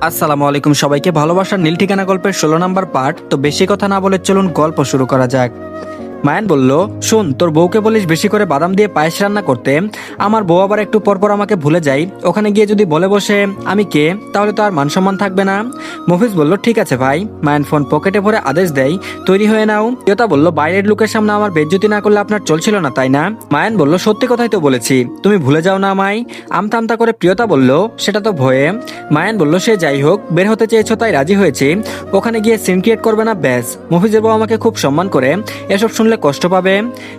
আসসালামু আলাইকুম সবাইকে। ভালোবাসার নীল ঠিকানা গল্পের 16 নম্বর পার্ট। তো বেশি কথা না বলে চলুন গল্প শুরু করা যাক। মায়ান বলল, শোন, তোর বউকে বলিস বেশি করে বাদাম দিয়ে পায়েস রান্না করতে। আমার বউ আবার একটু পরপর আমাকে ভুলে যায়, ওখানে গিয়ে যদি বলে বসে আমি কে, তাহলে তো আর মান সম্মান থাকবে না। মফিজ বলল, ঠিক আছে ভাই। মায়ান ফোন পকেটে ভরে আদেশ দেয়, তৈরি হয়ে নাও। প্রিয়তা বলল, বাইরের লোকের সামনে আমার বেজ্জতি না করলে আপনার চলছিল না তাই না? মায়ান বলল, সত্যি কথাই তো বলেছি, তুমি ভুলে যাও না আমায়। আমতা আমতা করে প্রিয়তা বলল, সেটা তো ভয়ে। মায়ান বলল, সে যাই হোক, বের হতে চেয়েছো তাই রাজি হয়েছি, ওখানে গিয়ে সিন ক্রিয়েট করবে না ব্যাস। মফিজের বউ আমাকে খুব সম্মান করে, এসব শুনলে কষ্ট পাবে।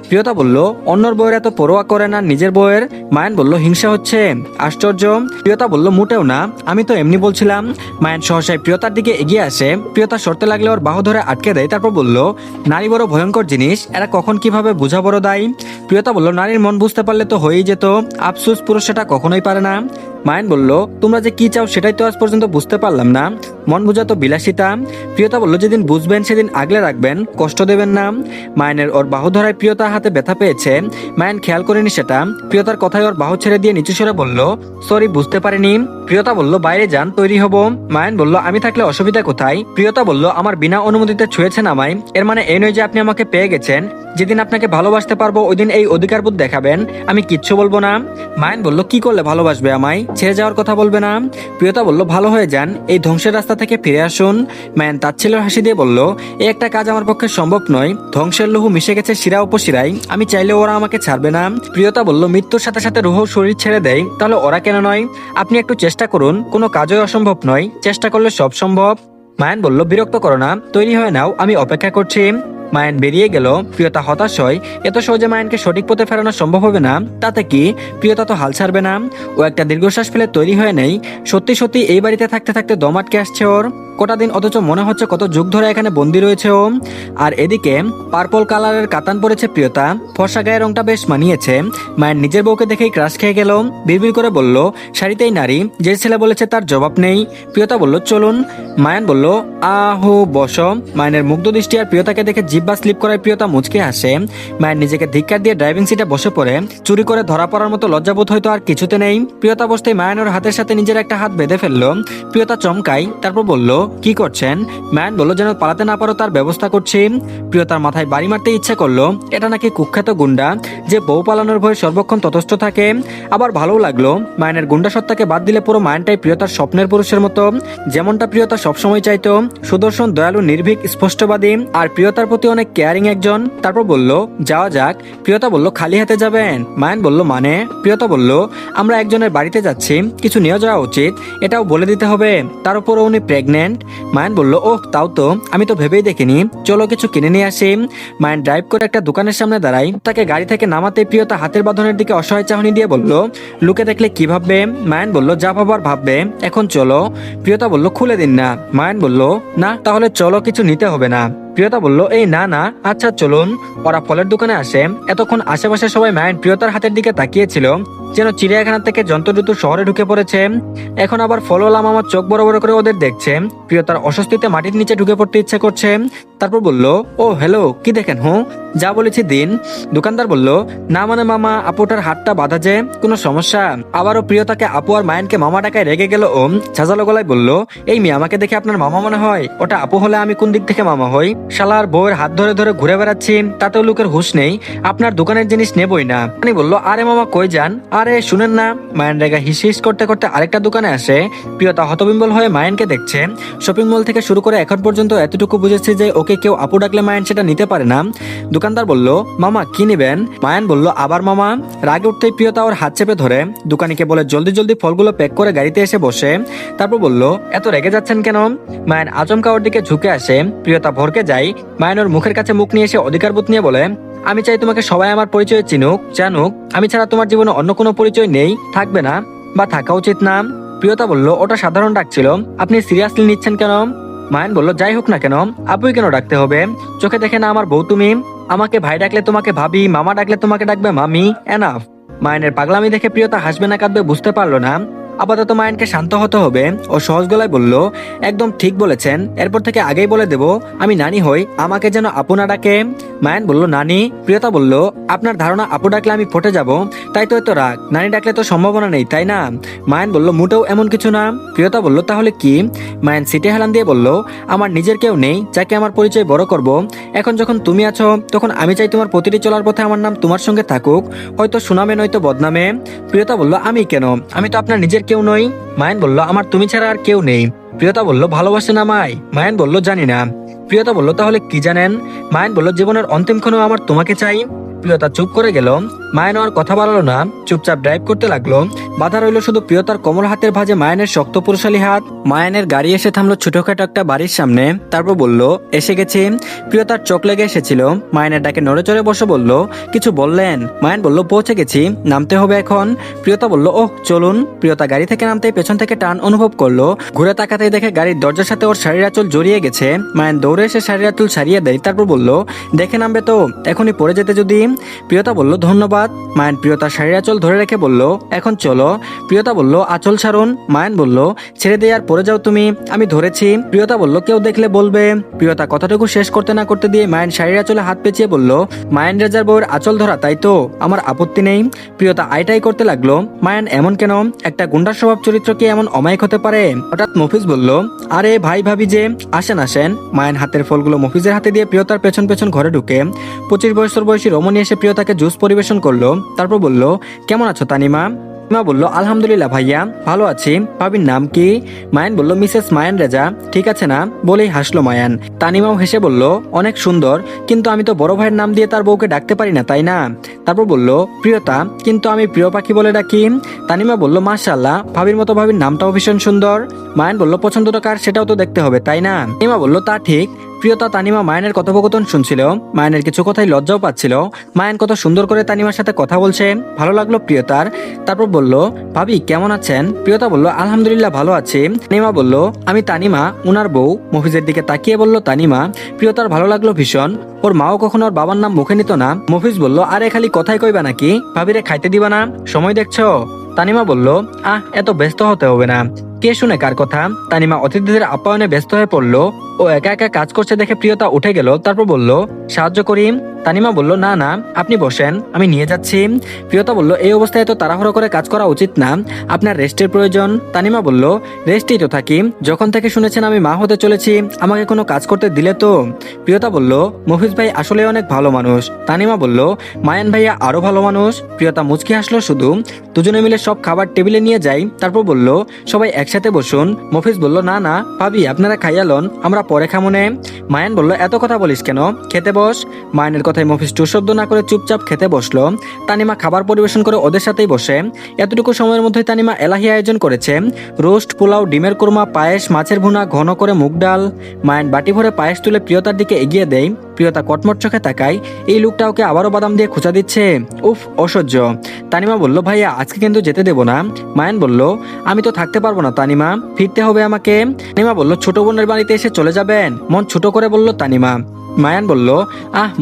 প্রিয়তা বলল, অন্যর বউয়ের এত পরোয়া করে না নিজের বউয়ের। মায়ান বলল, হিংসা হচ্ছে? আশ্চর্য। প্রিয়তা বলল, মোটেও না, আমি তো এমনি বলছিলাম। মায়ান সহসায় প্রিয়তার দিকে এগিয়ে আসে, প্রিয়তা সরতে লাগলে ওর বাহু ধরে আটকে দেয়, তারপর বলল, নারী বড় ভয়ঙ্কর জিনিস, এরা কখন কিভাবে বোঝা বড় দায়। প্রিয়তা বলল, নারীর মন বুঝতে পারলে তো হয়েই যেত, আফসোস পুরুষ সেটা কখনোই পারে না। মায়ান বলল, তোমরা যে কি চাও সেটাই তো আজ পর্যন্ত বুঝতে পারলাম না, মন বোঝা তো বিলাসিতা। প্রিয়তা বলল, যেদিন বুঝবেন সেদিন আগলে রাখবেন, কষ্ট দেবেন না। মায়ানের ওর বাহু ধরায় প্রিয়তার হাতে ব্যথা পেয়েছে, মায়ান খেয়াল করেনি সেটা। প্রিয়তার কথায় ওর বাহু ছেড়ে দিয়ে নিচু সরে বলল, সরি, বুঝতে পারিনি। প্রিয়তা বলল, বাইরে যান, তৈরি হব। মায়ান বলল, আমি থাকলে অসুবিধা কোথায়? প্রিয়তা বলল, আমার বিনা অনুমতিতে ছুঁয়েছেন আমায়, এর মানে এই নয় যে আপনি আমাকে পেয়ে গেছেন। যেদিন আপনাকে ভালোবাসতে পারবো ওই দিন এই অধিকারবোধ দেখাবেন, আমি কিচ্ছু বলবো না। মায়ান বলল, কি করলে ভালোবাসবে আমায়? ছেড়ে যাওয়ার কথা বলবে না? প্রিয়তা বলল, ভালো হয়ে যান, এই ধ্বংসের রাস্তা থেকে ফিরে আসুন। মায়ান তাচ্ছিল্যের হাসি দিয়ে বলল, এই একটা কাজ আমার পক্ষে সম্ভব নয়, ধ্বংসের লহু মিশে গেছে শিরা উপশিরায়, আমি চাইলে ওরা আমাকে ছাড়বে না। প্রিয়তা বলল, মৃত্যুর সাথে সাথে রুহ শরীর ছেড়ে দেয়, তাহলে ওরা কেন নয়? আপনি একটু চেষ্টা করুন, কোনো কাজই অসম্ভব নয়, চেষ্টা করলে সব সম্ভব। মায়ান বলল, বিরক্ত করো না, তৈরি হয়ে নাও, আমি অপেক্ষা করছি। মায়ান বেরিয়ে গেল। প্রিয়তা হতাশ হয়, এত সহজে মায়ানকে সঠিক পথে ফেরানো সম্ভব হবে না। তাতে কি, প্রিয়তা তো হাল ছাড়বে না। ও একটা দীর্ঘশ্বাস ফেলে তৈরি হয়ে নেই। সত্যি সত্যি এই বাড়িতে থাকতে থাকতে দম আটকে আসছে ওর। কটা দিন, অথচ মনে হচ্ছে কত যুগ ধরে এখানে বন্দি রয়েছে ও। আর এদিকে পার্পল কালারের কাতান পরেছে প্রিয়তা, ফর্সা গায়ের রংটা বেশ মানিয়েছে। মায়ের নিজের বউকে দেখেই ক্রাশ খেয়ে গেল, বিড়বিড় করে বলল, শাড়িতেই নারী, যে ছেলে বলেছে তার জবাব নেই। প্রিয়তা বলল, চলুন। মায়ান বলল, আহো বসো। মায়ানের মুগ্ধ দৃষ্টি আর প্রিয়তাকে দেখে জিহ্বা স্লিপ করায় প্রিয়তা মুচকে হাসে। মায়ের নিজেকে ধিক্কার দিয়ে ড্রাইভিং সিটে বসে পড়ে, চুরি করে ধরা পড়ার মতো লজ্জাবোধ হয়তো আর কিছুতে নেই। প্রিয়তা বসতেই মায়ানোর হাতের সাথে নিজের একটা হাত বেঁধে ফেললো। প্রিয়তা চমকাই, তারপর বলল, কি করছেন? মায়ান বলল, যেন পালাতে না পারো তার ব্যবস্থা করছি। প্রিয়তার মাথায় বাড়ি মারতে ইচ্ছে করলো, এটা নাকি কুখ্যাত গুন্ডা, যে বউ পালানোর ভয়ে সর্বক্ষণ ততস্থ থাকে। আবার ভালো লাগলো, মায়ানের গুন্ডা সত্তাকে বাদ দিলে পুরো মায়ানটাই প্রিয়তার স্বপ্নের পুরুষের মতো, যেমনটা প্রিয়তা সবসময় চাইতো। সুদর্শন, দয়ালু, নির্ভীক, স্পষ্টবাদী, আর প্রিয়তার প্রতি অনেক কেয়ারিং একজন। তারপর বলল, যাওয়া যাক। প্রিয়তা বলল, খালি হাতে যাবেন? মায়ান বলল, মানে? প্রিয়তা বলল, আমরা একজনের বাড়িতে যাচ্ছি, কিছু নিয়ে যাওয়া উচিত, এটাও বলে দিতে হবে, তার উপর উনি প্রেগনেন্ট। মায়ান বলল, ওহ, তাও তো, আমি তো ভেবেই দেখিনি, চলো কিছু কিনে নিয়ে আসি। মায়ান ড্রাইভ করে একটা দোকানের সামনে দাঁড়াই, তাকে গাড়ি থেকে নামাতে প্রিয়তা হাতের বাঁধনের দিকে অসহায় চাহনি দিয়ে বলল, লোকে দেখলে কি ভাববে? মায়ান বলল, যা ভাবার ভাববে, এখন চলো। প্রিয়তা বলল, খুলে দিন না। মায়ান বলল, না, তাহলে চলো, কিছু নিতে হবে না। প্রিয়তা বলল, এই না না, আচ্ছা চলুন। ওরা ফলের দোকানে আসে। এতক্ষণ আশেপাশে সবাই মায়ান প্রিয়তার হাতের দিকে তাকিয়েছিল, যেন চিড়িয়াখানা থেকে যন্ত্রযুত শহরে ঢুকে পড়েছে। এখন আবার ফলওয়ালা মামা চোখ বড় বড় করে ওদের দেখছে। প্রিয়তার অস্বস্তিতে মাটির নিচে ঢুকে পড়তে ইচ্ছে করছে। তারপর বলল, ও হ্যালো, কি দেখেন? যা বলেছি দিন। দোকানদার বলল, না মানে মামা, আপুটার হাতটা বাঁধা যে, কোনো সমস্যা? আবারও প্রিয়তাকে আপু আর মায়ানকে মামা ডাকায় রেগে গেল। ঝাঁঝালো গলায় বলল, এই মেয়ে, আমাকে দেখে আপনার মামা মনে হয়? ওটা আপু হলে আমি কোন দিক থেকে মামা হই? শালার বউয়ের হাত ধরে ধরে ঘুরে বেড়াচ্ছি, তাতেও লোকের হুঁশ নেই, আপনার দোকানের জিনিস নেবই না। আমি বলল, আরে মামা কই যান? আরে শুনেন না। মায়ান রেগা হিস হিস করতে করতে আরেকটা দোকানে আসে। প্রিয়তা হতবিম্বল হয়ে মায়ানকে দেখছে। শপিং মল থেকে শুরু করে এখন পর্যন্ত এতটুকু বুঝেছে যে ওকে কেউ আপু ডাকলে মায়ান সেটা নিতে পারে না। দোকানদার বলল, মামা কি নিবেন? মায়ান বলল, আবার মামা। রাগে উঠতেই প্রিয়তা ওর হাত চেপে ধরে দোকানিকে বলে জলদি জলদি ফলগুলো প্যাক করে গাড়িতে এসে বসে। তারপর বলল, এত রেগে যাচ্ছেন কেন? মায়ান আচমকা ওর দিকে ঝুঁকে আসে। প্রিয়তা ভরকে যায়। মায়ান ওর মুখের কাছে মুখ নিয়ে এসে অধিকারবোধ নিয়ে বলে, আমি চাই তোমাকে সবাই আমার পরিচয় চিনুক, জানুক, আমি ছাড়া তোমার জীবনে অন্য কোনো পরিচয় নেই, থাকবে না, বা থাকা উচিত না। প্রিয়তা বলল, ওটা সাধারণ ডাক ছিল, আপনি সিরিয়াসলি নিচ্ছেন কেন? মায়ান বলল, যাই হোক না কেন, আপুই কেন ডাকতে হবে? চোখে দেখে না আমার বউ তুমি? আমাকে ভাই ডাকলে তোমাকে ভাবি, মামা ডাকলে তোমাকে ডাকবে মামি, এনাফ। মায়ানের পাগলামি দেখে প্রিয়তা হাসবে না কাঁদবে বুঝতে পারলো না। আপাতত মায়ানকে শান্ত হতে হবে। ও সহজ গলায় বলল, একদম ঠিক বলেছেন, এরপর থেকে আগেই বলে দেব আমি নানি হই, আমাকে যেন আপু না ডাকে। মায়ান বলল, নানি? প্রিয়তা বলল, আপনার ধারণা আপু ডাকলে আমি ফটে যাব, তাই তো এত রাগ? নানি ডাকলে তো সম্ভাবনা নেই, তাই না? মায়ান বলল, মোটেও এমন কিছু না। প্রিয়তা বলল, তাহলে কি? মায়ান সিটে হেলান দিয়ে বলল, আমার নিজের কেউ নেই যাকে আমার পরিচয় বড় করব। এখন যখন তুমি আছো তখন আমি চাই তোমার প্রতিটি চলার পথে আমার নাম তোমার সঙ্গে থাকুক, হয়তো সুনামে নয়তো বদনামে। প্রিয়তা বলল, আমি কেন? আমি তো আপনার নিজের কেউ নই। মায়ান বলল, আমার তুমি ছাড়া আর কেউ নেই। প্রিয়তা বলল, ভালোবাসেন আমায়? মায়ান বলল, জানি না। প্রিয়তা বলল, তাহলে কি জানেন? মায়ান বলল, জীবনের অন্তিম ক্ষণেও আমার তোমাকে চাই। প্রিয়তা চুপ করে গেল। মায়ান আর কথা বাড়ালো না, চুপচাপ ড্রাইভ করতে লাগলো। বাধা রইল শুধু প্রিয়তার কোমল হাতের ভাঁজে মায়ানের শক্ত পুরুষালী হাত। মায়ানের গাড়ি এসে থামলো ছোটখাটো একটা বাড়ির সামনে, তারপর বলল, এসে গেছি। প্রিয়তার চোখ লেগে এসেছিল। মায়ানের ডাকে নড়ে চড়ে বসে বলল, কিছু বললেন? মায়ান বলল, পৌঁছে গেছি, নামতে হবে এখন। প্রিয়তা বলল, ওহ চলুন। প্রিয়তা গাড়ি থেকে নামতেই পেছন থেকে টান অনুভব করলো। ঘুরে তাকাতেই দেখে গাড়ির দরজার সাথে ওর শাড়ির আঁচল জড়িয়ে গেছে। মায়ান দৌড়ে এসে শাড়ির আঁচল ছাড়িয়ে দেয়, তারপর বলল, দেখে নামবে তো, এখনই পড়ে যেতে যদি। প্রিয়তা বলল, ধন্যবাদ। মায়ান প্রিয়তার শাড়ির আঁচল ধরে রেখে বলল, এখন চলো। প্রিয়তা বলল, আঁচল ছাড়ুন। মায়ান বলল, ছেড়ে দিয়ে আর পড়ে যাও তুমি, আমি ধরেছি। প্রিয়তা বলল, কেউ দেখলে বলবে। প্রিয়তা কথাটুকু শেষ করতে না করতে দিয়ে মায়ান শাড়ির আঁচলে হাত পেঁচিয়ে বলল, মায়ান রেজার বউয়ের আঁচল ধরা, তাই তো? আমার আপত্তি নেই। প্রিয়তা আইটাই করতে লাগলো, মায়ান এমন কেন? একটা গুন্ডার স্বভাব চরিত্র কি এমন অমায়িক হতে পারে? হঠাৎ মফিজ বলল, আরে ভাই ভাবি যে, আসেন আসেন। মায়ান হাতের ফলগুলো মফিজের হাতে দিয়ে প্রিয়তার পেছন পেছন ঘরে ঢুকে 25 বছর বয়সী রমণী এসে প্রিয়তাকে জুস পরিবেশন করলো। তারপর বলল, কেমন আছো তানিমা? মা বলল, আলহামদুলিল্লাহ ভাইয়া, ভালো আছি। ভাবির নাম কি? মায়ান বলল, মিসেস মায়ান রেজা। ঠিক আছে না? বলেই হাসলো মায়ান। তানিমাও হেসে বলল, অনেক সুন্দর, কিন্তু আমি তো বড় ভাইয়ের নাম দিয়ে তার বউকে ডাকতে পারি না, তাই না? তারপর বলল, প্রিয়তা, কিন্তু আমি প্রিয় পাখি বলে ডাকি। তানিমা বলল, মাশাআল্লাহ, ভাবির মতো ভাবির নামটাও ভীষণ সুন্দর। মায়ান বলল, পছন্দটা কার সেটাও তো দেখতে হবে, তাই না? তানিমা বলল, তা ঠিক। প্রিয়তা তানিমা মায়ানের কথোপকথন শুনছিল। মায়ানের কিছু কথাই লজ্জাও পাচ্ছিল। মায়ান কত সুন্দর করে তানিমার সাথে কথা বলছে, ভালো লাগলো প্রিয়তার। তারপর বলল, ভাবি কেমন আছেন? প্রিয়তা বলল, আলহামদুলিল্লাহ ভালো আছি। তানিমা বলল, আমি তানিমা, উনার বউ। মফিজের দিকে তাকিয়ে বলল তানিমা। প্রিয়তার ভালো লাগলো ভীষণ। ওর মাও কখনো ওর বাবার নাম মুখে নিত না। মফিজ বলল, আরে খালি কথাই কইবা নাকি? ভাবিরে খাইতে দিবা না? সময় দেখছো? তানিমা বলল, এত ব্যস্ত হতে হবে না। কে শুনে কার কথা? তানিমা অতিথিদের আপ্যায়নে ব্যস্ত হয়ে পড়লো। ও একা একা কাজ করছে দেখে প্রিয়তা উঠে গেল। তারপর বলল, সাহায্য করি? তানিমা বলল, না না, আপনি বসেন, আমি নিয়ে যাচ্ছি। প্রিয়তা বলল, এই অবস্থায় তো তাড়াহুড়ো করে কাজ করা উচিত না, আপনার রেস্টের প্রয়োজন। তানিমা বলল, রেস্টেই তো থাকি, যখন থেকে শুনেছেন আমি মা হতে চলেছি, আমাকে কোনো কাজ করতে দিলে তো? প্রিয়তা বলল, মফিজ ভাই আসলে অনেক ভালো মানুষ। তানিমা বলল, মায়ান ভাইয়া আরো ভালো মানুষ। প্রিয়তা মুচকি হাসলো শুধু। দুজনে মিলে সব খাবার টেবিলে নিয়ে যাই। তারপর বলল, সবাই একসাথে বসুন। মফিজ বলল, না না ভাবি, আপনারা খাইয়া লন, আমরা পরে খামনে। মায়ান বলল, এত কথা বলিস কেন, খেতে বস। মায়ানের কথায় মফিজ টু শব্দ না করে চুপচাপ খেতে বসলো। তানিমা খাবার পরিবেশন করে ওদের সাথেই বসে। এতটুকু সময়ের মধ্যে তানিমা এলাহি আয়োজন করেছে, রোস্ট, পোলাও, ডিমের কোরমা, পায়েস, মাছের ভুনা, ঘন করে মুগ ডাল। মায়ান বাটি ভরে পায়েস তুলে প্রিয়তার দিকে এগিয়ে দেয়। প্রিয়তা কটমট চোখে তাকায়, এই লোকটা ওকে আবারও বাদাম দিয়ে খোঁচা দিচ্ছে, উফ অসহ্য। তানিমা বলল, ভাইয়া আজকে কিন্তু যেতে দেবো না। মায়ান বলল, আমি তো থাকতে পারবো না তানিমা, ফিরতে হবে আমাকে। তানিমা বলল, ছোট বোনের বাড়িতে এসে চলে যাবেন? মন ছোট করে বলল তানিমা। মায়ান বলল,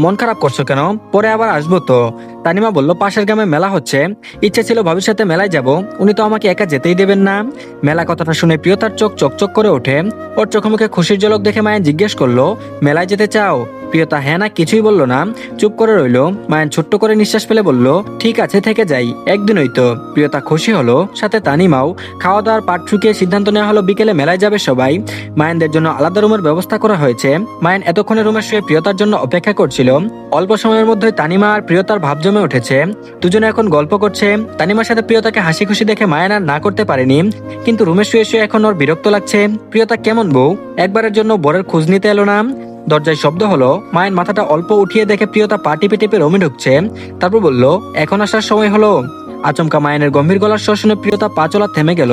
মন খারাপ করছো কেন, পরে আবার আসবো তো। তানিমা বলল, পাশের গ্রামে মেলা হচ্ছে, ইচ্ছে ছিল ভাবির সাথে মেলায় যাব, উনি তো আমাকে একা যেতেই দেবেন না। মেলা কথাটা শুনে প্রিয়তার চোখ চকচক করে ওঠে। ওর চোখে মুখে খুশির ঝলক দেখে মায়ান জিজ্ঞেস করলো, মেলায় যেতে চাও? প্রিয়তা হ্যাঁ না কিছুই বলল না, চুপ করে রইল। মায়ান ছোট্ট করে নিঃশ্বাস ফেলে বলল, ঠিক আছে থেকে যাই, একদিনই তো। প্রিয়তা খুশি হলো, সাথে তানিমাও। খাওয়া দাওয়ার পাট চুকিয়ে সিদ্ধান্ত নেওয়া হলো বিকেলে মেলায় যাবে সবাই। মায়ানদের জন্য আলাদা রুমের ব্যবস্থা করা হয়েছে। মায়ান এতক্ষণে রুমে শুয়ে প্রিয়তার জন্য অপেক্ষা করছিল। অল্প সময়ের মধ্যে তানিমা আর প্রিয়তার ভাব জমে উঠেছে। দুজনে এখন গল্প করছে। তানিমার সাথে প্রিয়তাকে হাসি খুশি দেখে মায়ান আর না করতে পারেনি, কিন্তু রুমে শুয়ে শুয়ে এখন ওর বিরক্ত লাগছে। প্রিয়তা কেমন বউ, একবারের জন্য বরের খোঁজ নিতে এলো না। দরজায় শব্দ হলো। মায়ের মাথাটা অল্প উঠিয়ে দেখে প্রিয়তা পা টিপে টিপে রুমে ঢুকছে। তারপর বলল, এখন আসার সময় হলো? আচমকা মায়ানের গম্ভীর গলার স্বর শুনে প্রিয়তা পা চলা থেমে গেল।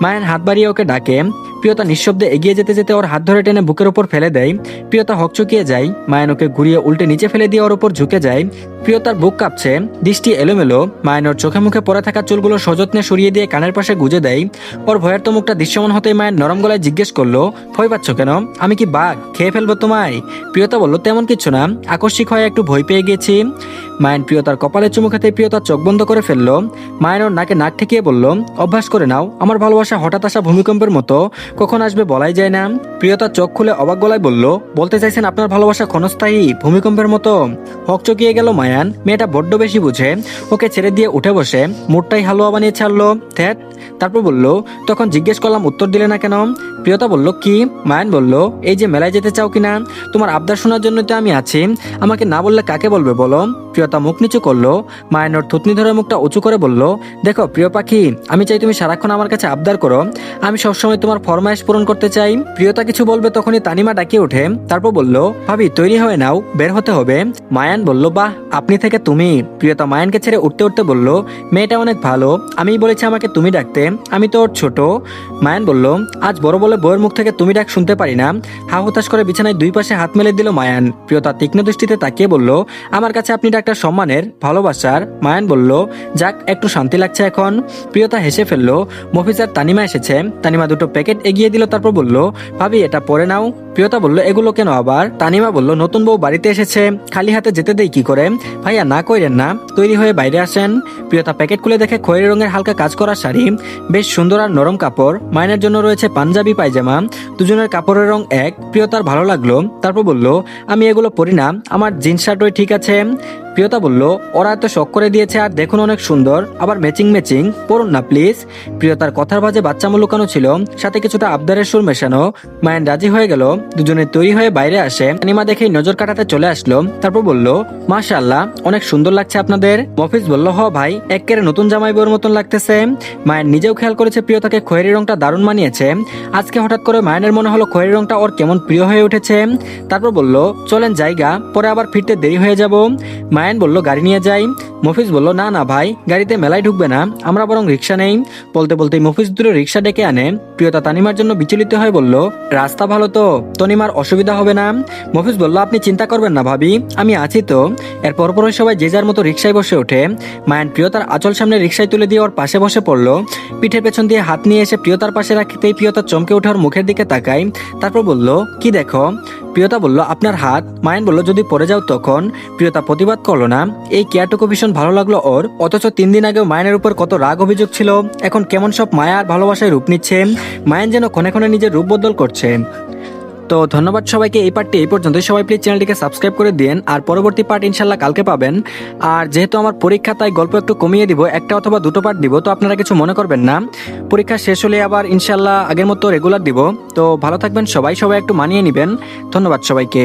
মায়ান হাত বাড়িয়ে ওকে ডাকে। প্রিয়তা নিঃশব্দে এগিয়ে যেতে যেতে ওর হাত ধরে টেনে বুকের উপর ফেলে দেয়। প্রিয়তা হকচকিয়ে যায়। মায়ান ওকে ঘুরিয়ে উল্টে নিচে ফেলে দিয়ে ওর উপর ঝুঁকে যায়। প্রিয়তার বুক কাঁপছে, দৃষ্টি এলোমেলো। মায়ান ওর চোখে মুখে পড়ে থাকা চুলগুলো সযত্নে সরিয়ে দিয়ে কানের পাশে গুজে দেয়। ওর ভয়ের তো মুখটা দৃশ্যমান হতেই মায়ের নরম গলায় জিজ্ঞেস করলো, ভয় পাচ্ছ কেন? আমি কি বাঘ? খেয়ে ফেলবো তোমায়? প্রিয়তা বলল, তেমন কিছু না, আকস্মিক হয়ে একটু ভয় পেয়ে গেছি। মায়ান প্রিয়তার কপালে চুমু খেতে প্রিয়তার চোখ বন্ধ করে ফেললো। মায়ান ওর নাকে নাক ঠেকিয়ে বলল, অভ্যাস করে নাও, আমার ভালোবাসা হঠাৎ আসা ভূমিকম্পের মতো, কখন আসবে বলাই যায় না। প্রিয়তার চোখ খুলে অবাক গলায় বলল, বলতে চাইছেন আপনার ভালোবাসা ক্ষণস্থায়ী, ভূমিকম্পের মতো? হকচকিয়ে গেল মায়ান, মেয়েটা বড্ড বেশি বুঝে। ওকে ছেড়ে দিয়ে উঠে বসে মুডটাই হালুয়া বানিয়ে ছাড়লো। ধ্যাত। তারপর বলল, তখন জিজ্ঞেস করলাম উত্তর দিলে না কেন? প্রিয়তা বলল, কি? মায়ান বলল, এই যে মেলায় যেতে চাও কিনা, তোমার আবদার শোনার জন্য তো আমি আছি, আমাকে না বললে কাকে বলবে বলো? প্রিয়তা মুখ নিচু করলো। মায়ান ওর থুতনি ধরে মুখটা উঁচু করে বলল, দেখো প্রিয় পাখি, আমি চাই তুমি সারাক্ষণ আমার কাছে আবদার করো, আমি সবসময় তোমার ফরমাইশ পূরণ করতে চাই। প্রিয়তা কিছু বলবে তখনই তানিমা ডাকিয়ে ওঠে। তারপর বলল, ভাবি তৈরি হয়ে নাও, বের হতে হবে। মায়ান বলল, বাহ, আপনি থেকে তুমি। প্রিয়তা মায়ানকে ছেড়ে উঠতে উঠতে বলল, মেয়েটা অনেক ভালো, আমিই বলেছি আমাকে তুমি ডাকতে, আমি তো ওর ছোট। মায়ান বলল, আজ বড় বলে বউয়ের মুখ থেকে তুমি ডাক শুনতে পারি না। হা হুতাশ করে বিছানায় দুই পাশে হাত মেলে দিল মায়ান। প্রিয়তা তীক্ষ্ণ দৃষ্টিতে তাকিয়ে বলল, আমার কাছে আপনি ডাক্তার সম্মানের, ভালোবাসার। মায়ান বলল, যাক, একটু শান্তি লাগছে এখন। প্রিয়তা হেসে ফেললো। মফিজ আর তানিমা এসেছে। তানিমা দুটো প্যাকেট এগিয়ে দিল, তারপর বলল, ভাবি এটা পরে নাও। প্রিয়তা বলল, এগুলো কেন আবার? তানিমা বলল, নতুন বউ বাড়িতে এসেছে, খালি হাতে যেতে দেই কি করে? ভাইয়া না কইরেন না, তৈরি হয়ে বাইরে আসেন। প্রিয়তা প্যাকেট খুলে দেখে খয়েরি রঙের হালকা কাজ করা শাড়ি, বেশ সুন্দর আর নরম কাপড়। মায়ানের জন্য রয়েছে পাঞ্জাবি পায়জামা, দুজনের কাপড়ের রং এক। প্রিয়তার ভালো লাগলো। তারপর বলল, আমি এগুলো পরি না, আমার জিন্স শার্টই ঠিক আছে। প্রিয়তা বলল, ওরা এত শখ করে দিয়েছে, আর দেখুন অনেক সুন্দর, আবার ম্যাচিং ম্যাচিং, পড়ুন না প্লিজ। প্রিয়তার কথার ভাঁজে বাচ্চামো লুকানো ছিল, সাথে কিছুটা আবদারের সুর মেশানো। মায়ান রাজি হয়ে গেল। দুজনে তৈরি হয়ে বাইরে আসে। তানিমা দেখেই নজর কাটাতে চলে আসলো। তারপর বলল, মাশাআল্লাহ, অনেক সুন্দর লাগছে আপনাদের। মফিজ বলল, হ ভাই, একেবারে নতুন জামাই বউর মতন লাগতেছে। মায়ান নিজেও খেয়াল করেছে প্রিয়তাকে খয়েরি রংটা দারুণ মানিয়েছে। আজকে হঠাৎ করে মায়ানের মনে হলো খয়েরি রংটা ওর কেমন প্রিয় হয়ে উঠেছে। তারপর বলল, চলেন জায়গা, পরে আবার ফিরতে দেরি হয়ে যাব। মায়ান বলল, গাড়ি নিয়ে যাই। মফিজ বলল, না না ভাই, গাড়িতে মেলায় ঢুকবে না, আমরা বরং রিক্সা নেই। বলতে বলতে মফিজ দূরে রিক্সা ডেকে আনে। প্রিয়তা তানিমার জন্য বিচলিত হয়ে বলল, রাস্তা ভালো তো, তনিমার অসুবিধা হবে না? মফিজ বলল, আপনি চিন্তা করবেন না ভাবি, আমি আছি তো। এরপর পরে সবাই যে যার মতো রিক্সায় বসে ওঠে। মায়ান প্রিয়তার আঁচল সামনে রিক্সায় তুলে দিয়ে ওর পাশে বসে পড়লো। পিঠের পেছন দিয়ে হাত নিয়ে এসে প্রিয়তার পাশে রাখতেই প্রিয়তা চমকে ওঠে ওর মুখের দিকে তাকায়। তারপর বলল, কি দেখো? প্রিয়তা বলল, আপনার হাত। মায়ান বলল, যদি পড়ে যাও তখন? প্রিয়তা প্রতিবাদ করলো না। এই কেয়ারটুকু ভীষণ ভালো লাগলো ওর। অথচ 3 দিন আগেও মায়ানের উপর কত রাগ অভিযোগ ছিল, এখন কেমন সব মায়া আর ভালোবাসায় রূপ নিচ্ছে। মায়ান যেন ক্ষণে ক্ষণে নিজের রূপ বদল করছে। তো ধন্যবাদ সবাইকে, এই পার্টটি এই পর্যন্ত। সবাই প্লিজ চ্যানেলটিকে সাবস্ক্রাইব করে দিন, আর পরবর্তী পার্ট ইনশাল্লাহ কালকে পাবেন। আর যেহেতু আমার পরীক্ষা, তাই গল্প একটু কমিয়ে দিব, একটা অথবা দুটো পার্ট দিব, তো আপনারা কিছু মনে করবেন না। পরীক্ষা শেষ হলে আবার ইনশাল্লাহ আগের মতো রেগুলার দিব। তো ভালো থাকবেন সবাই, সবাই একটু মানিয়ে নেবেন। ধন্যবাদ সবাইকে।